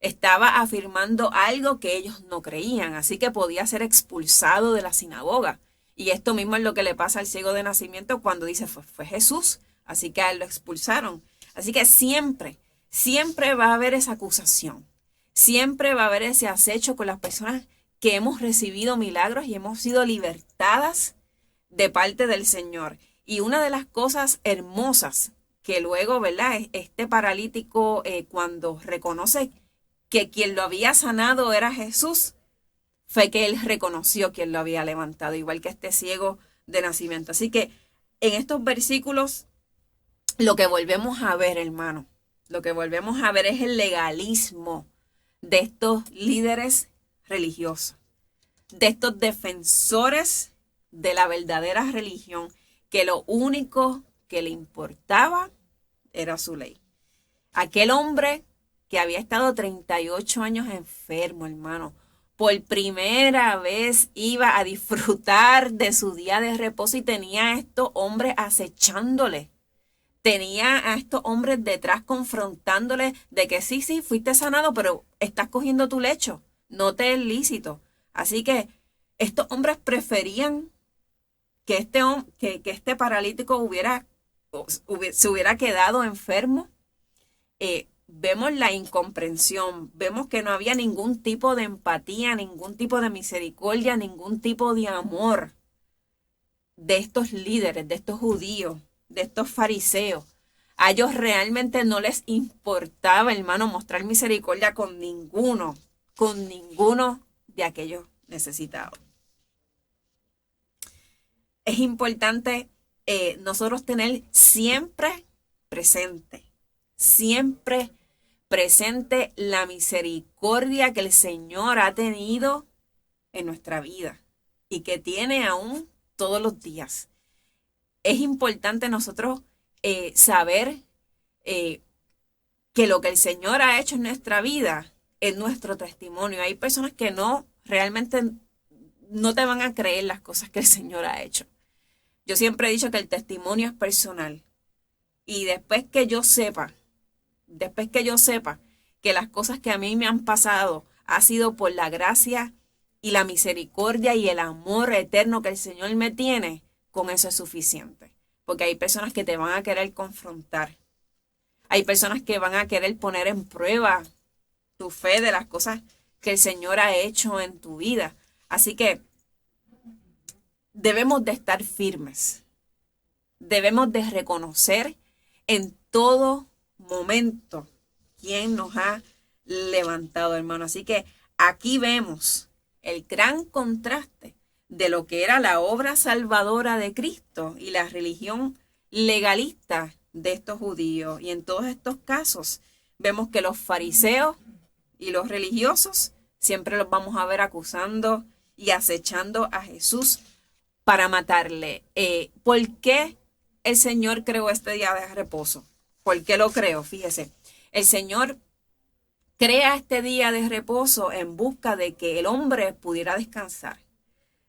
estaba afirmando algo que ellos no creían, así que podía ser expulsado de la sinagoga. Y esto mismo es lo que le pasa al ciego de nacimiento cuando dice fue Jesús, así que a él lo expulsaron. Así que siempre va a haber esa acusación, siempre va a haber ese acecho con las personas que hemos recibido milagros y hemos sido libertadas de parte del Señor. Y una de las cosas hermosas que luego, ¿verdad?, este paralítico, cuando reconoce que quien lo había sanado era Jesús, fue que él reconoció quien lo había levantado, igual que este ciego de nacimiento. Así que en estos versículos lo que volvemos a ver, hermano, lo que volvemos a ver es el legalismo de estos líderes religiosos, de estos defensores de la verdadera religión, que lo único que le importaba era su ley. Aquel hombre que había estado 38 años enfermo, hermano, por primera vez iba a disfrutar de su día de reposo y tenía a estos hombres acechándole. Tenía a estos hombres detrás confrontándole de que sí, fuiste sanado, pero estás cogiendo tu lecho, no te es lícito. Así que estos hombres preferían que este paralítico se hubiera quedado enfermo. Vemos la incomprensión, vemos que no había ningún tipo de empatía, ningún tipo de misericordia, ningún tipo de amor de estos líderes, de estos judíos, de estos fariseos. A ellos realmente no les importaba, hermano, mostrar misericordia con ninguno de aquellos necesitados. Es importante nosotros tener siempre presente la misericordia que el Señor ha tenido en nuestra vida y que tiene aún todos los días. Es importante nosotros saber que lo que el Señor ha hecho en nuestra vida es nuestro testimonio. Hay personas que realmente no te van a creer las cosas que el Señor ha hecho. Yo siempre he dicho que el testimonio es personal. Y después que yo sepa que las cosas que a mí me han pasado ha sido por la gracia y la misericordia y el amor eterno que el Señor me tiene, con eso es suficiente. Porque hay personas que te van a querer confrontar. Hay personas que van a querer poner en prueba tu fe de las cosas que el Señor ha hecho en tu vida. Así que debemos de estar firmes. Debemos de reconocer en todo momento quién nos ha levantado, hermano. Así que aquí vemos el gran contraste de lo que era la obra salvadora de Cristo y la religión legalista de estos judíos. Y en todos estos casos vemos que los fariseos y los religiosos siempre los vamos a ver acusando y acechando a Jesús para matarle. ¿Por qué el Señor creó este día de reposo? ¿Por qué lo creó? Fíjese, el Señor crea este día de reposo en busca de que el hombre pudiera descansar,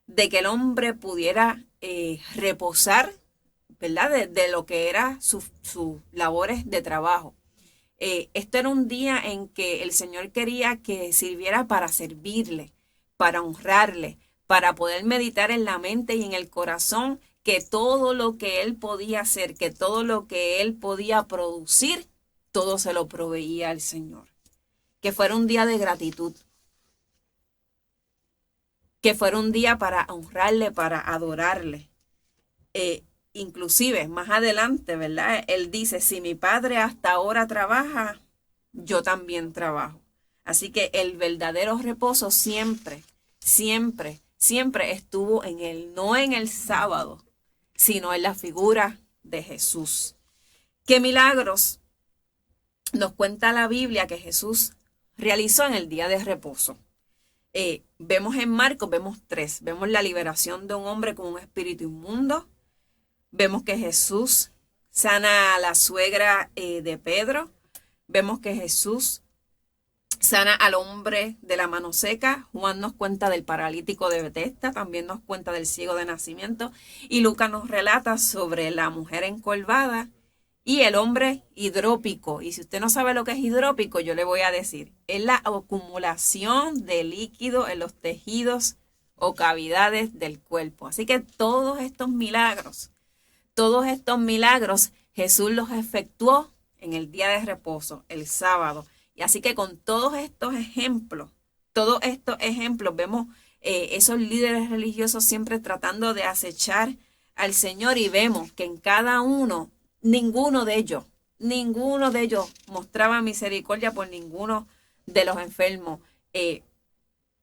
de que el hombre pudiera reposar, ¿verdad? De lo que era sus labores de trabajo. Este era un día en que el Señor quería que sirviera para servirle, para honrarle, para poder meditar en la mente y en el corazón que todo lo que él podía hacer, que todo lo que él podía producir, todo se lo proveía al Señor. Que fuera un día de gratitud. Que fuera un día para honrarle, para adorarle. Inclusive, más adelante, ¿verdad? Él dice, si mi padre hasta ahora trabaja, yo también trabajo. Así que el verdadero reposo siempre estuvo en él, no en el sábado, sino en la figura de Jesús. ¿Qué milagros nos cuenta la Biblia que Jesús realizó en el día de reposo? Vemos en Marcos, vemos 3. Vemos la liberación de un hombre con un espíritu inmundo. Vemos que Jesús sana a la suegra de Pedro. Vemos que Jesús sana al hombre de la mano seca. Juan nos cuenta del paralítico de Betesda, también nos cuenta del ciego de nacimiento. Y Lucas nos relata sobre la mujer encorvada y el hombre hidrópico. Y si usted no sabe lo que es hidrópico, yo le voy a decir. Es la acumulación de líquido en los tejidos o cavidades del cuerpo. Así que todos estos milagros Jesús los efectuó en el día de reposo, el sábado. Y así que con todos estos ejemplos vemos esos líderes religiosos siempre tratando de acechar al Señor y vemos que en cada uno, ninguno de ellos mostraba misericordia por ninguno de los enfermos,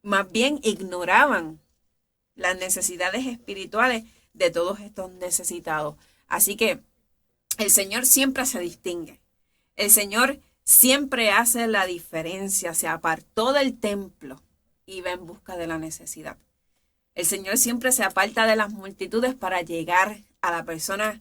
más bien ignoraban las necesidades espirituales de todos estos necesitados. Así que el Señor siempre se distingue. El Señor siempre hace la diferencia. Se apartó del templo y va en busca de la necesidad. El Señor siempre se aparta de las multitudes para llegar a la persona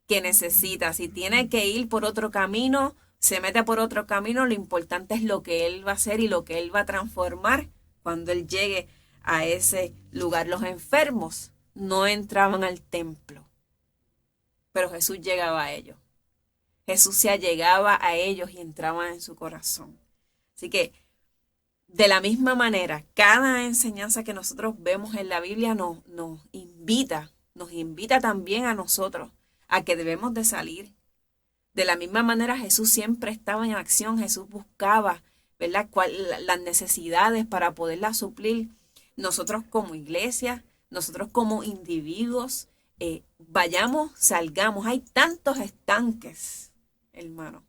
que necesita. Si tiene que ir por otro camino, se mete por otro camino. Lo importante es lo que Él va a hacer y lo que Él va a transformar cuando Él llegue a ese lugar. Los enfermos no entraban al templo, pero Jesús llegaba a ellos. Jesús se allegaba a ellos y entraba en su corazón. Así que, de la misma manera, cada enseñanza que nosotros vemos en la Biblia nos invita también a nosotros a que debemos de salir. De la misma manera, Jesús siempre estaba en acción. Jesús buscaba, ¿verdad?, las necesidades para poderlas suplir. Nosotros como iglesia, nosotros como individuos, vayamos, salgamos. Hay tantos estanques, hermano.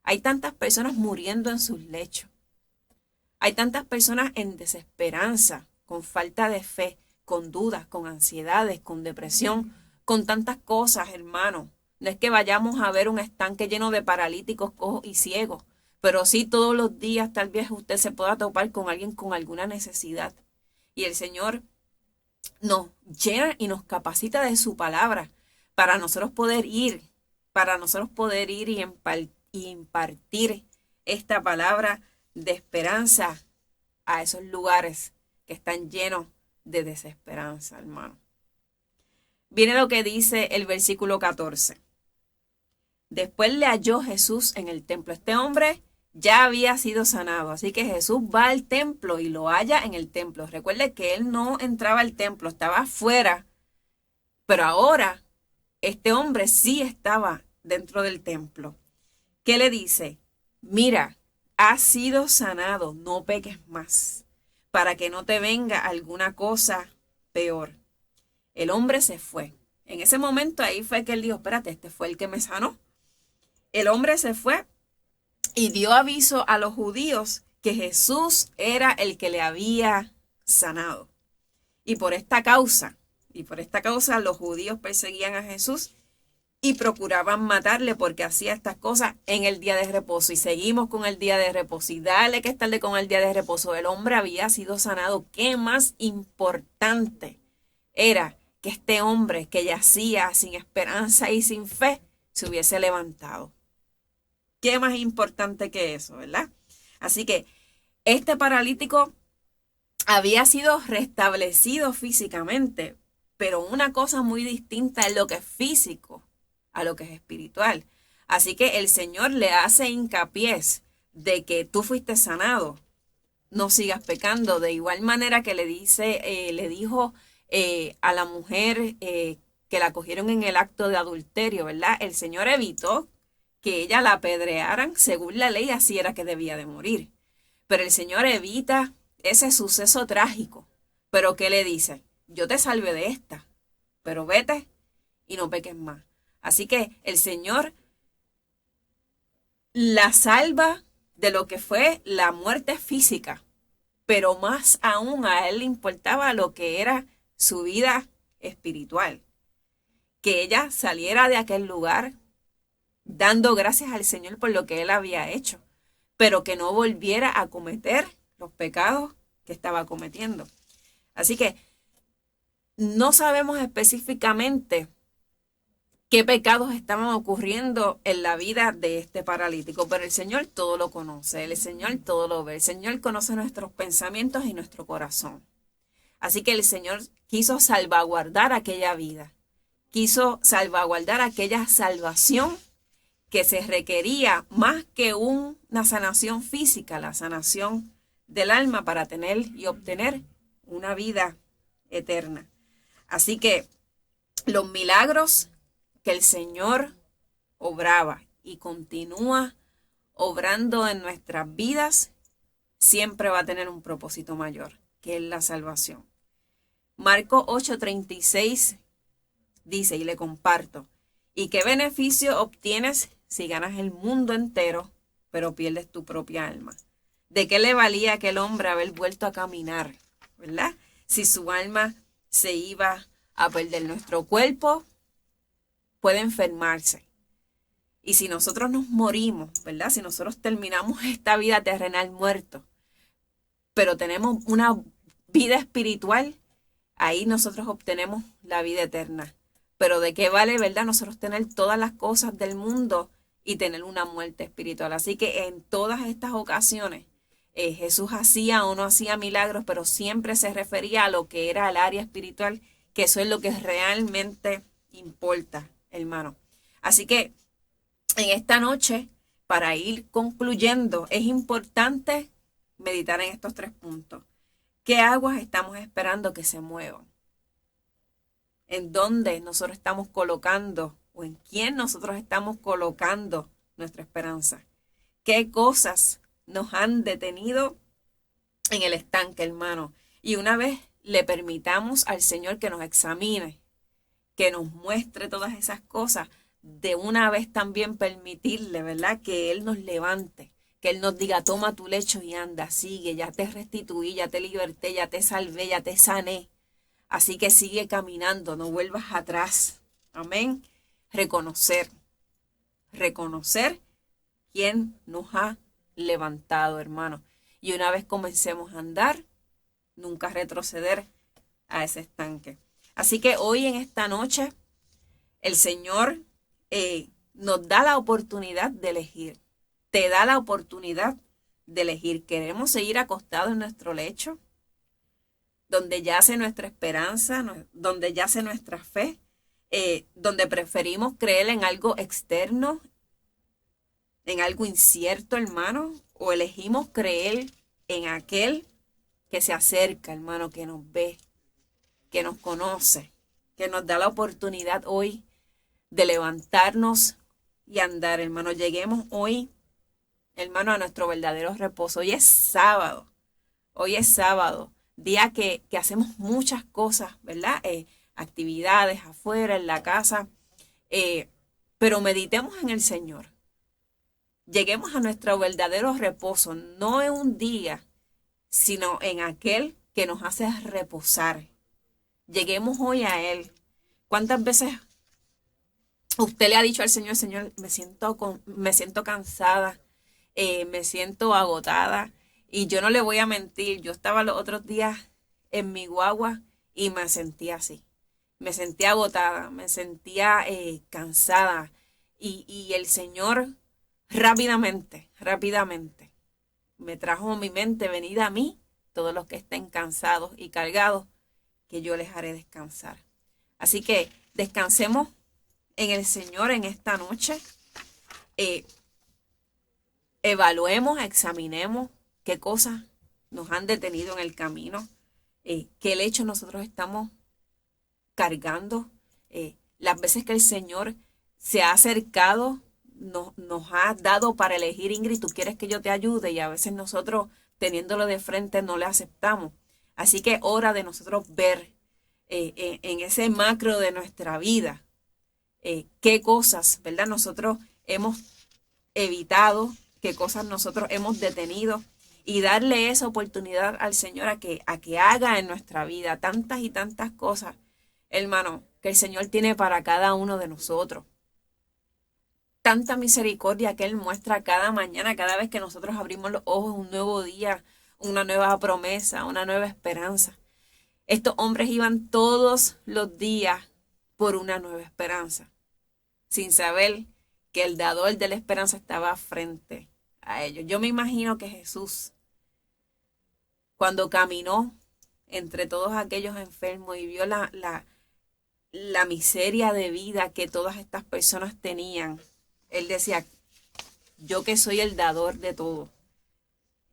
Hay tantas personas muriendo en sus lechos. Hay tantas personas en desesperanza, con falta de fe, con dudas, con ansiedades, con depresión, con tantas cosas, hermano. No es que vayamos a ver un estanque lleno de paralíticos, cojos y ciegos, pero sí todos los días tal vez usted se pueda topar con alguien con alguna necesidad. Y el Señor nos llena y nos capacita de su palabra para nosotros poder ir, y impartir esta palabra de esperanza a esos lugares que están llenos de desesperanza, hermano. Viene lo que dice el versículo 14. Después le halló Jesús en el templo. Este hombre ya había sido sanado, así que Jesús va al templo y lo halla en el templo. Recuerde que él no entraba al templo, estaba afuera, pero ahora este hombre sí estaba dentro del templo. ¿Qué le dice? Mira, has sido sanado, no peques más, para que no te venga alguna cosa peor. El hombre se fue. En ese momento ahí fue que él dijo, espérate, este fue el que me sanó. El hombre se fue y dio aviso a los judíos que Jesús era el que le había sanado. Y por esta causa los judíos perseguían a Jesús y procuraban matarle porque hacía estas cosas en el día de reposo. Y seguimos con el día de reposo. Y dale que es tarde con el día de reposo. El hombre había sido sanado. ¿Qué más importante era que este hombre que yacía sin esperanza y sin fe se hubiese levantado? ¿Qué más importante que eso, verdad? Así que este paralítico había sido restablecido físicamente, pero una cosa muy distinta es lo que es físico a lo que es espiritual. Así que el Señor le hace hincapié de que tú fuiste sanado, no sigas pecando. De igual manera que le dijo a la mujer que la cogieron en el acto de adulterio, ¿verdad? El Señor evitó que ella la apedrearan, según la ley, así era que debía de morir. Pero el Señor evita ese suceso trágico. Pero ¿qué le dice? Yo te salvé de esta, pero vete y no peques más. Así que el Señor la salva de lo que fue la muerte física, pero más aún a él le importaba lo que era su vida espiritual. Que ella saliera de aquel lugar dando gracias al Señor por lo que él había hecho, pero que no volviera a cometer los pecados que estaba cometiendo. Así que no sabemos específicamente qué pecados estaban ocurriendo en la vida de este paralítico, pero el Señor todo lo conoce, el Señor todo lo ve, el Señor conoce nuestros pensamientos y nuestro corazón. Así que el Señor quiso salvaguardar aquella vida, quiso salvaguardar aquella salvación que se requería más que una sanación física, la sanación del alma para tener y obtener una vida eterna. Así que los milagros que el Señor obraba y continúa obrando en nuestras vidas, siempre va a tener un propósito mayor, que es la salvación. Marcos 8:36 dice, y le comparto, ¿y qué beneficio obtienes si ganas el mundo entero, pero pierdes tu propia alma? ¿De qué le valía a aquel hombre haber vuelto a caminar, verdad? Si su alma se iba a perder. Nuestro cuerpo puede enfermarse. Y si nosotros nos morimos, ¿verdad? Si nosotros terminamos esta vida terrenal muerto, pero tenemos una vida espiritual, ahí nosotros obtenemos la vida eterna. Pero ¿de qué vale, verdad? Nosotros tener todas las cosas del mundo y tener una muerte espiritual. Así que en todas estas ocasiones, Jesús hacía o no hacía milagros, pero siempre se refería a lo que era el área espiritual, que eso es lo que realmente importa, hermano. Así que en esta noche, para ir concluyendo, es importante meditar en estos 3 puntos. ¿Qué aguas estamos esperando que se muevan? ¿En dónde nosotros estamos colocando o en quién nosotros estamos colocando nuestra esperanza? ¿Qué cosas nos han detenido en el estanque, hermano? Y una vez le permitamos al Señor que nos examine, que nos muestre todas esas cosas, de una vez también permitirle, ¿verdad? Que Él nos levante, que Él nos diga, toma tu lecho y anda, sigue, ya te restituí, ya te liberté, ya te salvé, ya te sané. Así que sigue caminando, no vuelvas atrás. Amén. Reconocer quién nos ha levantado, hermano. Y una vez comencemos a andar, nunca retroceder a ese estanque. Así que hoy en esta noche, el Señor nos da la oportunidad de elegir. Te da la oportunidad de elegir. ¿Queremos seguir acostados en nuestro lecho, donde yace nuestra esperanza, donde yace nuestra fe, donde preferimos creer en algo externo, en algo incierto, hermano, o elegimos creer en aquel que se acerca, hermano, que nos ve, que nos conoce, que nos da la oportunidad hoy de levantarnos y andar, hermano? Lleguemos hoy, hermano, a nuestro verdadero reposo. Hoy es sábado, día que hacemos muchas cosas, ¿verdad? Actividades afuera, en la casa, pero meditemos en el Señor. Lleguemos a nuestro verdadero reposo, no en un día, sino en aquel que nos hace reposar. Lleguemos hoy a Él. ¿Cuántas veces usted le ha dicho al Señor, Señor, me siento cansada, me siento agotada? Y yo no le voy a mentir, yo estaba los otros días en mi guagua y me sentía así. Me sentía agotada, me sentía cansada. Y el Señor rápidamente, me trajo a mi mente, venid a mí, todos los que estén cansados y cargados, que yo les haré descansar. Así que descansemos en el Señor en esta noche. Evaluemos, examinemos qué cosas nos han detenido en el camino, qué lecho nosotros estamos cargando, las veces que el Señor se ha acercado, nos ha dado para elegir, Ingrid, tú quieres que yo te ayude, y a veces nosotros, teniéndolo de frente, no le aceptamos. Así que es hora de nosotros ver en ese macro de nuestra vida qué cosas, ¿verdad? Nosotros hemos evitado, qué cosas nosotros hemos detenido, y darle esa oportunidad al Señor a que haga en nuestra vida tantas y tantas cosas, hermano, que el Señor tiene para cada uno de nosotros. Tanta misericordia que Él muestra cada mañana, cada vez que nosotros abrimos los ojos, un nuevo día, una nueva promesa, una nueva esperanza. Estos hombres iban todos los días por una nueva esperanza, sin saber que el dador de la esperanza estaba frente a ellos. Yo me imagino que Jesús, cuando caminó entre todos aquellos enfermos y vio la miseria de vida que todas estas personas tenían, Él decía, yo que soy el dador de todo,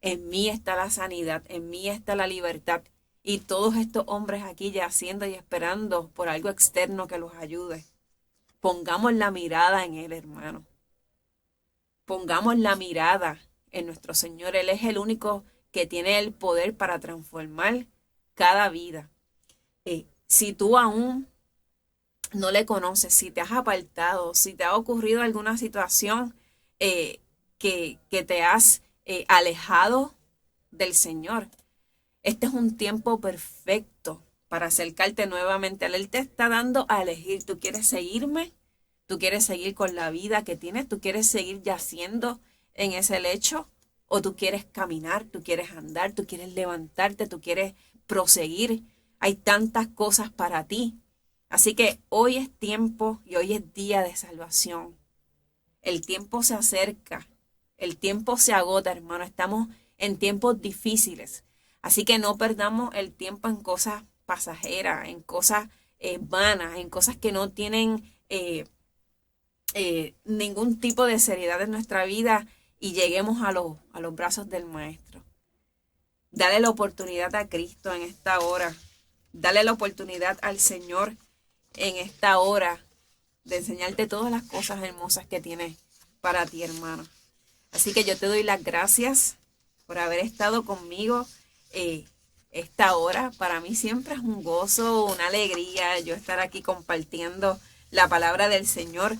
en mí está la sanidad, en mí está la libertad. Y todos estos hombres aquí yaciendo y esperando por algo externo que los ayude. Pongamos la mirada en Él, hermano. Pongamos la mirada en nuestro Señor. Él es el único que tiene el poder para transformar cada vida. Si tú aún no le conoces, si te has apartado, si te ha ocurrido alguna situación que te has alejado del Señor. Este es un tiempo perfecto para acercarte nuevamente a Él. Él te está dando a elegir. ¿Tú quieres seguirme? ¿Tú quieres seguir con la vida que tienes? ¿Tú quieres seguir yaciendo en ese lecho? ¿O tú quieres caminar? ¿Tú quieres andar? ¿Tú quieres levantarte? ¿Tú quieres proseguir? Hay tantas cosas para ti. Así que hoy es tiempo y hoy es día de salvación. El tiempo se acerca. El tiempo se agota, hermano. Estamos en tiempos difíciles. Así que no perdamos el tiempo en cosas pasajeras, en cosas vanas, en cosas que no tienen ningún tipo de seriedad en nuestra vida y lleguemos a los brazos del Maestro. Dale la oportunidad a Cristo en esta hora. Dale la oportunidad al Señor en esta hora de enseñarte todas las cosas hermosas que tiene para ti, hermano. Así que yo te doy las gracias por haber estado conmigo esta hora. Para mí siempre es un gozo, una alegría yo estar aquí compartiendo la palabra del Señor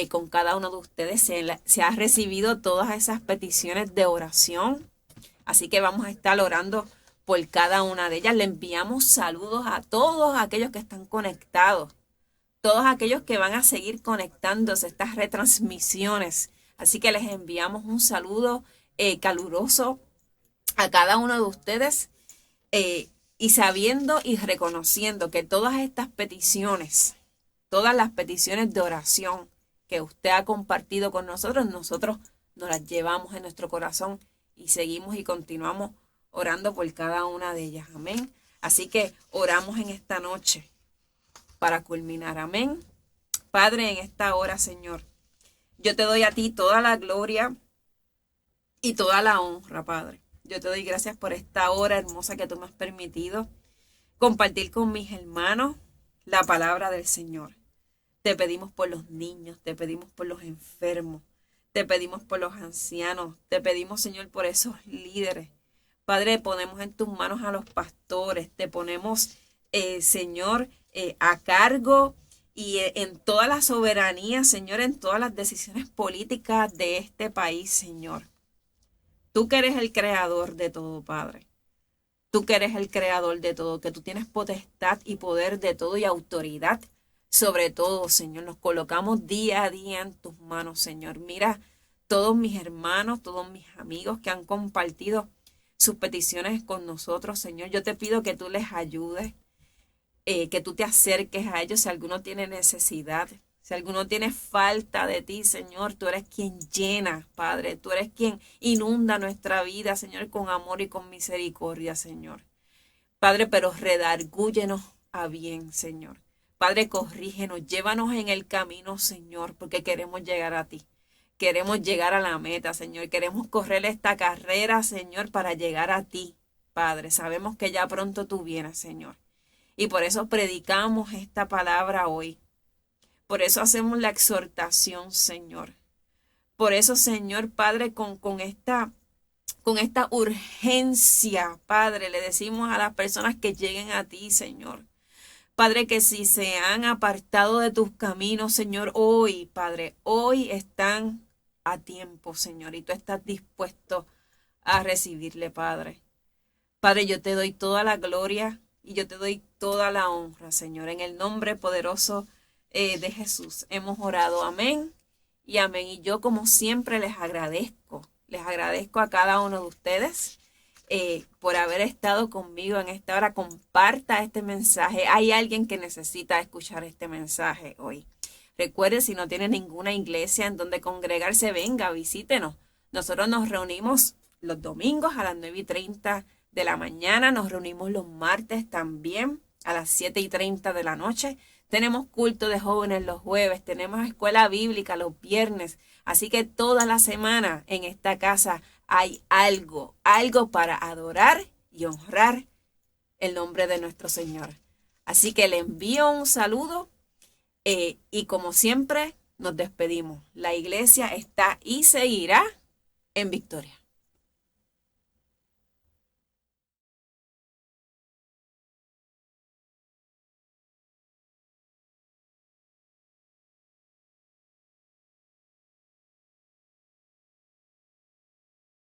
con cada uno de ustedes. Se ha recibido todas esas peticiones de oración. Así que vamos a estar orando por cada una de ellas. Le enviamos saludos a todos aquellos que están conectados, todos aquellos que van a seguir conectándose a estas retransmisiones. Así que les enviamos un saludo caluroso a cada uno de ustedes y sabiendo y reconociendo que todas estas peticiones, todas las peticiones de oración que usted ha compartido con nosotros, nosotros nos las llevamos en nuestro corazón y seguimos y continuamos orando por cada una de ellas. Amén. Así que oramos en esta noche para culminar. Amén. Padre, en esta hora, Señor, yo te doy a ti toda la gloria y toda la honra, Padre. Yo te doy gracias por esta hora hermosa que tú me has permitido compartir con mis hermanos la palabra del Señor. Te pedimos por los niños, te pedimos por los enfermos, te pedimos por los ancianos, te pedimos, Señor, por esos líderes. Padre, ponemos en tus manos a los pastores, te ponemos, Señor, a cargo y en toda la soberanía, Señor, en todas las decisiones políticas de este país, Señor. Tú que eres el creador de todo, Padre. Tú que eres el creador de todo, que tú tienes potestad y poder de todo y autoridad sobre todo, Señor. Nos colocamos día a día en tus manos, Señor. Mira todos mis hermanos, todos mis amigos que han compartido sus peticiones con nosotros, Señor. Yo te pido que tú les ayudes, que tú te acerques a ellos si alguno tiene necesidad, si alguno tiene falta de ti, Señor. Tú eres quien llena, Padre. Tú eres quien inunda nuestra vida, Señor, con amor y con misericordia, Señor. Padre, pero redargúyenos a bien, Señor. Padre, corrígenos, llévanos en el camino, Señor, porque queremos llegar a ti. Queremos llegar a la meta, Señor. Queremos correr esta carrera, Señor, para llegar a ti, Padre. Sabemos que ya pronto tú vienes, Señor. Y por eso predicamos esta palabra hoy. Por eso hacemos la exhortación, Señor. Por eso, Señor, Padre, con esta urgencia, Padre, le decimos a las personas que lleguen a ti, Señor. Padre, que si se han apartado de tus caminos, Señor, hoy, Padre, hoy están a tiempo, Señor, y tú estás dispuesto a recibirle, Padre. Padre, yo te doy toda la gloria y yo te doy toda la honra, Señor. En el nombre poderoso de Jesús hemos orado. Amén y amén. Y yo, como siempre, les agradezco a cada uno de ustedes por haber estado conmigo en esta hora. Comparta este mensaje. Hay alguien que necesita escuchar este mensaje hoy. Recuerde, si no tiene ninguna iglesia en donde congregarse, venga, visítenos. Nosotros nos reunimos los domingos a las 9:30 de la mañana. Nos reunimos los martes también a las 7:30 de la noche. Tenemos culto de jóvenes los jueves. Tenemos escuela bíblica los viernes. Así que toda la semana en esta casa hay algo para adorar y honrar el nombre de nuestro Señor. Así que le envío un saludo y como siempre nos despedimos. La iglesia está y seguirá en victoria.